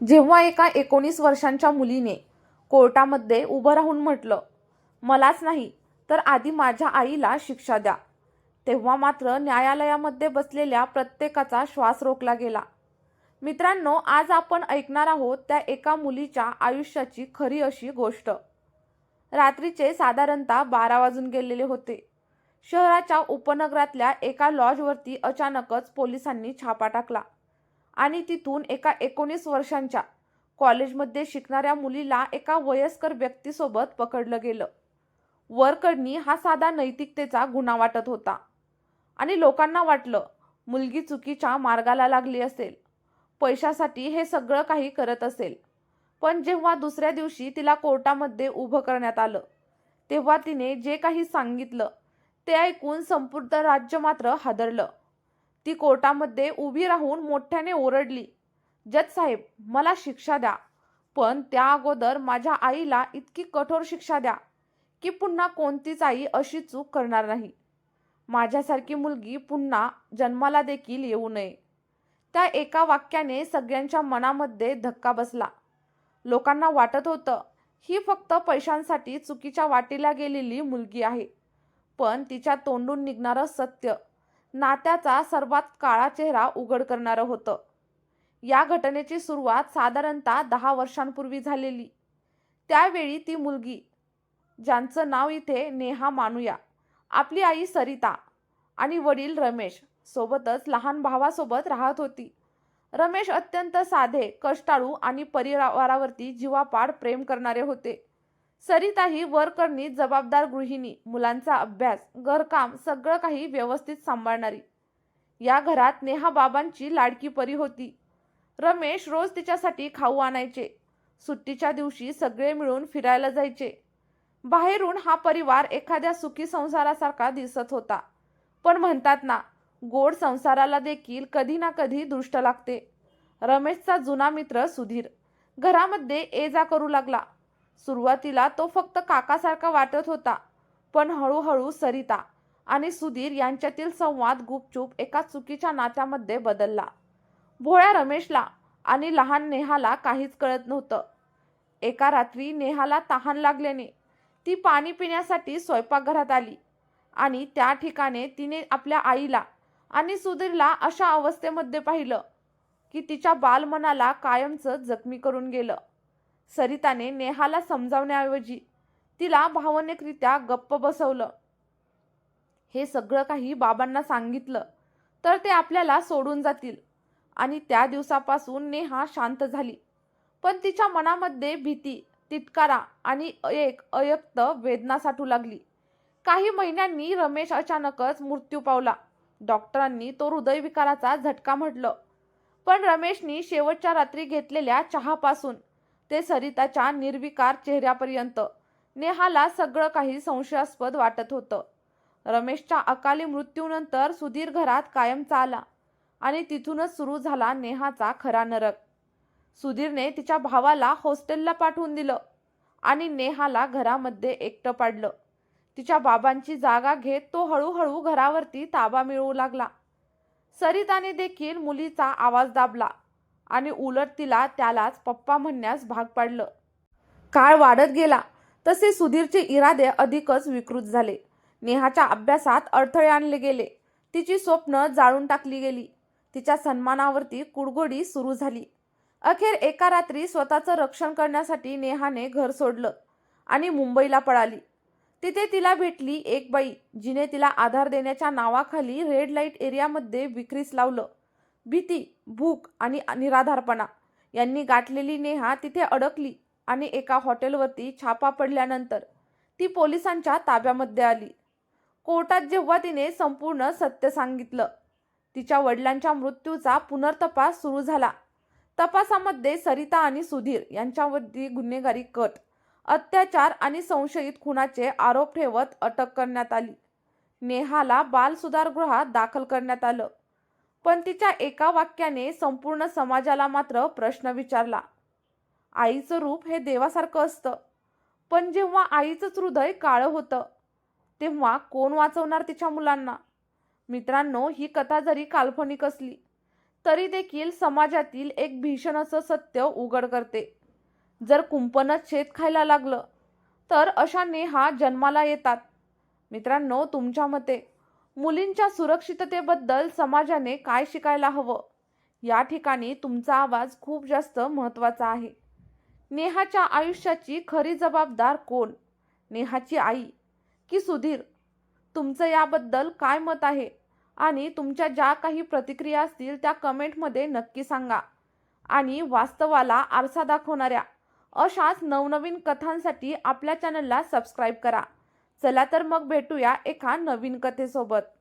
जेव्हा एका 19 वर्षांच्या मुलीने कोर्टामध्ये उभं राहून म्हटलं, मलाच नाही तर आधी माझ्या आईला शिक्षा द्या, तेव्हा मात्र न्यायालयामध्ये बसलेल्या प्रत्येकाचा श्वास रोखला गेला. मित्रांनो, आज आपण ऐकणार आहोत त्या एका मुलीच्या आयुष्याची खरी अशी गोष्ट. रात्रीचे साधारणतः 12 वाजून गेलेले होते. शहराच्या उपनगरातल्या एका लॉजवरती अचानकच पोलिसांनी छापा टाकला आणि तिथून एका 19 वर्षांच्या कॉलेजमध्ये शिकणाऱ्या मुलीला एका वयस्कर व्यक्तीसोबत पकडलं गेलं. वरकडणी हा साधा नैतिकतेचा गुन्हा वाटत होता आणि लोकांना वाटलं मुलगी चुकीच्या मार्गाला लागली असेल, पैशासाठी हे सगळं काही करत असेल. पण जेव्हा दुसऱ्या दिवशी तिला कोर्टामध्ये उभं करण्यात आलं, तेव्हा तिने जे काही सांगितलं ते ऐकून संपूर्ण राज्य मात्र हादरलं. ती कोर्टामध्ये उभी राहून मोठ्याने ओरडली, जज साहेब, मला शिक्षा द्या, पण त्या अगोदर माझ्या आईला इतकी कठोर शिक्षा द्या की पुन्हा कोणतीच आई अशी चूक करणार नाही. माझ्यासारखी मुलगी पुन्हा जन्माला देखील येऊ नये. त्या एका वाक्याने सगळ्यांच्या मनामध्ये धक्का बसला. लोकांना वाटत होतं ही फक्त पैशांसाठी चुकीच्या वाटेला गेलेली मुलगी आहे, पण तिच्या तोंडून निघणारं सत्य नात्याचा सर्वात काळा चेहरा उघड करणारं होतं. या घटनेची सुरुवात साधारणतः 10 वर्षांपूर्वी झालेली. त्यावेळी ती मुलगी, ज्यांचं नाव इथे नेहा मानूया, आपली आई सरिता आणि वडील रमेश सोबतच लहान भावासोबत राहत होती. रमेश अत्यंत साधे, कष्टाळू आणि परिवारावरती जीवापाड प्रेम करणारे होते. सरिता ही वरकरणी जबाबदार गृहिणी, मुलांचा अभ्यास, घरकाम सगळं काही व्यवस्थित सांभाळणारी. या घरात नेहा बाबांची लाडकी परी होती. रमेश रोज तिच्यासाठी खाऊ आणायचे. सुट्टीच्या दिवशी सगळे मिळून फिरायला जायचे. बाहेरून हा परिवार एखाद्या सुखी संसारासारखा दिसत होता, पण म्हणतात ना, गोड संसाराला देखील कधी ना कधी दृष्ट लागते. रमेशचा जुना मित्र सुधीर घरामध्ये ये जा करू लागला. सुरुवातीला तो फक्त काकासारखा वाटत होता, पण हळूहळू सरिता आणि सुधीर यांच्यातील संवाद गुपचूप एका चुकीच्या नात्यामध्ये बदलला. भोळ्या रमेशला आणि लहान नेहाला काहीच कळत नव्हतं. एका रात्री नेहाला तहान लागल्याने ती पाणी पिण्यासाठी स्वयंपाकघरात आली आणि त्या ठिकाणी तिने आपल्या आईला आणि सुधीरला अशा अवस्थेमध्ये पाहिलं की तिच्या बालमनाला कायमचं जखमी करून गेलं. सरिताने नेहाला समजावण्याऐवजी तिला भावनिकरित्या गप्प बसवलं. हे सगळं काही बाबांना सांगितलं तर ते आपल्याला सोडून जातील. आणि त्या दिवसापासून नेहा शांत झाली, पण तिच्या मनामध्ये भीती, तिटकारा आणि एक अव्यक्त वेदना साठू लागली. काही महिन्यांनी रमेश अचानकच मृत्यू पावला. डॉक्टरांनी तो हृदयविकाराचा झटका म्हटलं, पण रमेशनी शेवटच्या रात्री घेतलेल्या चहापासून ते सरिताच्या निर्विकार चेहऱ्यापर्यंत नेहाला सगळं काही संशयास्पद वाटत होतं. रमेशच्या अकाली मृत्यूनंतर सुधीर घरात कायमचा आला आणि तिथूनच सुरू झाला नेहाचा खरा नरक. सुधीरने तिच्या भावाला हॉस्टेलला पाठवून दिलं आणि नेहाला घरामध्ये एकटं पाडलं. तिच्या बाबांची जागा घेत तो हळूहळू घरावरती ताबा मिळवू लागला. सरिताने देखील मुलीचा आवाज दाबला आणि उलट तिला त्यालाच पप्पा म्हणण्यास भाग पाडलं. काळ वाढत गेला तसे सुधीरचे इरादे अधिकच विकृत झाले. नेहाच्या अभ्यासात अडथळे आणले गेले. तिची स्वप्न जाळून टाकली गेली. तिच्या सन्मानावरती कुडगुडी सुरू झाली. अखेर एका रात्री स्वतःचं रक्षण करण्यासाठी नेहाने घर सोडलं आणि मुंबईला पळाली. तिथे तिला भेटली एक बाई, जिने तिला आधार देण्याच्या नावाखाली रेड लाईट एरियामध्ये विक्रीस लावलं. भीती, भूक आणि निराधारपणा यांनी गाठलेली नेहा तिथे अडकली आणि एका हॉटेलवरती छापा पडल्यानंतर ती पोलिसांच्या ताब्यामध्ये आली. कोर्टात जेव्हा तिने संपूर्ण सत्य सांगितलं, तिच्या वडिलांच्या मृत्यूचा पुनर्तपास सुरू झाला. तपासामध्ये सरिता आणि सुधीर यांच्यावरती गुन्हेगारी कट, अत्याचार आणि संशयित खुनाचे आरोप ठेवत अटक करण्यात आली. नेहाला बाल सुधारगृहात दाखल करण्यात आलं, पण तिच्या एका वाक्याने संपूर्ण समाजाला मात्र प्रश्न विचारला. आईचं रूप हे देवासारखं असतं, पण जेव्हा आईचंच हृदय काळं होतं तेव्हा कोण वाचवणार तिच्या मुलांना? मित्रांनो, ही कथा जरी काल्पनिक असली तरी देखील समाजातील एक भीषण असं सत्य उघड करते. जर कुंपणच शेत खायला लागलं तर अशा नेहा जन्माला येतात. मित्रांनो, तुमच्या मते मुलींच्या सुरक्षिततेबद्दल समाजाने काय शिकायला हवं? या ठिकाणी तुमचा आवाज खूप जास्त महत्त्वाचा आहे. नेहाच्या आयुष्याची खरी जबाबदार कोण? नेहाची आई की सुधीर? तुमचं याबद्दल काय मत आहे? आणि तुमच्या ज्या काही प्रतिक्रिया असतील त्या कमेंटमध्ये नक्की सांगा. आणि वास्तवाला आरसा दाखवणाऱ्या अशाच नवनवीन कथांसाठी आपल्या चॅनलला सबस्क्राईब करा. चला तर मग भेटूया एका नवीन कथेसोबत.